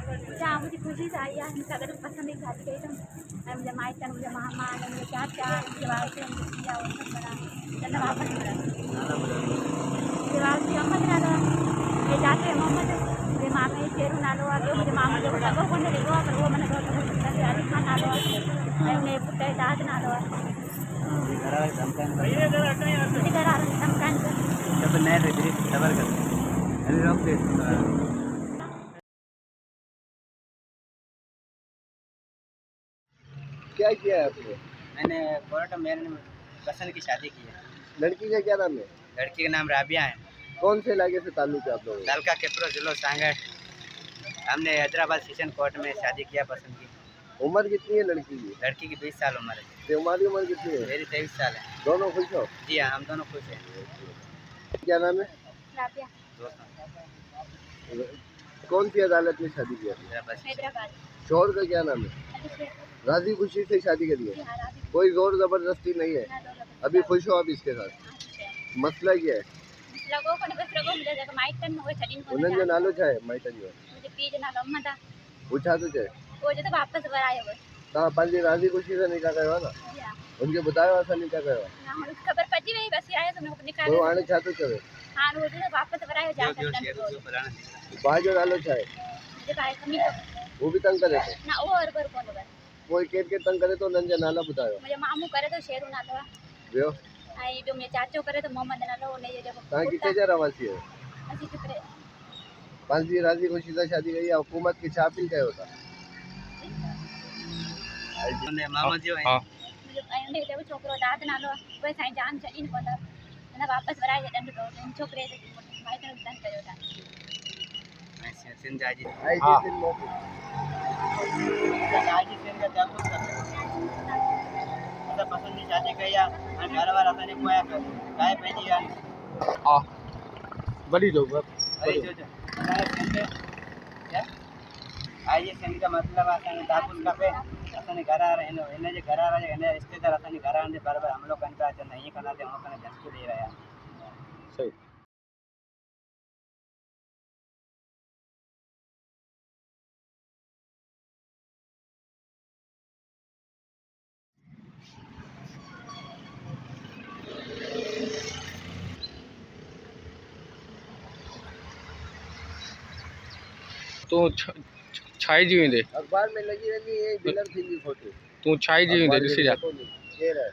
जहाँ मुझे खुशी से आई है अगर पसंद की शादी कही तो मुझे मायका मुझे मामा मुझे चाचा मुझे वालते मुझे किया वो सब बना जल्द वापस बना मुझे वालते अम्मा ना दो ये जाते मोहम्मद मुझे मामे शेरू ना लो आगे मुझे मामा जो सगो को नहीं लो पर वो मैंने दो अली खान ना लो मैंने पुट्टे दाद ना लो घर आ धमकान जब नए थे खबर कर अभी रोक दे क्या किया है आपने? मैंने कोर्ट में पसंद की शादी की है। लड़की का क्या नाम है? लड़की का नाम राबिया है। कौन से इलाके से ताल्लुक है आप लोगों का? दालका केपरो जिलो सांगड़। हमने हैदराबाद सेशन कोर्ट में शादी किया पसंद की। उम्र कितनी है लड़की की? लड़की की 20 साल उम्र है। तुम्हारी उम्र कितनी है? मेरी 23 साल है। दोनों खुश हो? जी हाँ, हम दोनों खुश हैं। क्या नाम है? राबिया। कौन सी अदालत में शादी किया? हैदराबाद। शोहर का क्या नाम है? राजी खुशी से शादी करी है? कोई जोर जबरदस्ती नहीं है? अभी खुश हो आप इसके साथ? मसला क्या है? उन्हें नालो छा है माइटन जो पूछा तो चाहे वापस बराए कहाँ पंहिंजी राजी खुशी से निकाह कयो आहे न उनके बतायो असां निकाह कयो आहे खबर पची वही बस आया तो निकाल पोइ हाणे छा थो चवे हां वो जो वापस बराए जा भाउ जो नालो छा आहे मुझे भाई कमी वो भी तंग करे थो ना वो और कोन बर कोई केर तंग करे तो उन्हनि जा नाला ॿुधायो मुझे मामू करे तो शेरू नालो ॿियो आई जो मुझे चाचो करे तो मोहम्मद नालो ने जो तव्हां किथे जा रहवासी आहियो असी किपरे पंहिंजी राजी खुशी सां शादी कई आहे हुकूमत खे छा अपील कयो था ने मामा जो है मुझे ने जो छोकरो दाद नालो कोई साईं जान छडी न कोन ना वापस बराए जे दंड दो छोकरे जे भाई कन दंड कयो था ऐसे सिंध जाजी आई जी सिंध मोटी जाजी सिंध का जागो असा पसंद की शादी कया और घर वाला असाने कोया कर काय पैजी यार हां बड़ी जो अरे जो क्या आई जी सिंध का मतलब असाने दापुस का पे असाने घर आ रहे हैं इन्हें जो घर आ रहे हैं रिश्तेदार असाने घर आने बराबर हम लोग कंटा जो नहीं करना दे हम कने धमकी दे रहा है सही तू छाई जी वेंदे अखबार में लगी रहंदी है बिलर थींदी फोटो तू छाई जी वेंदे ॾिसी जा केर है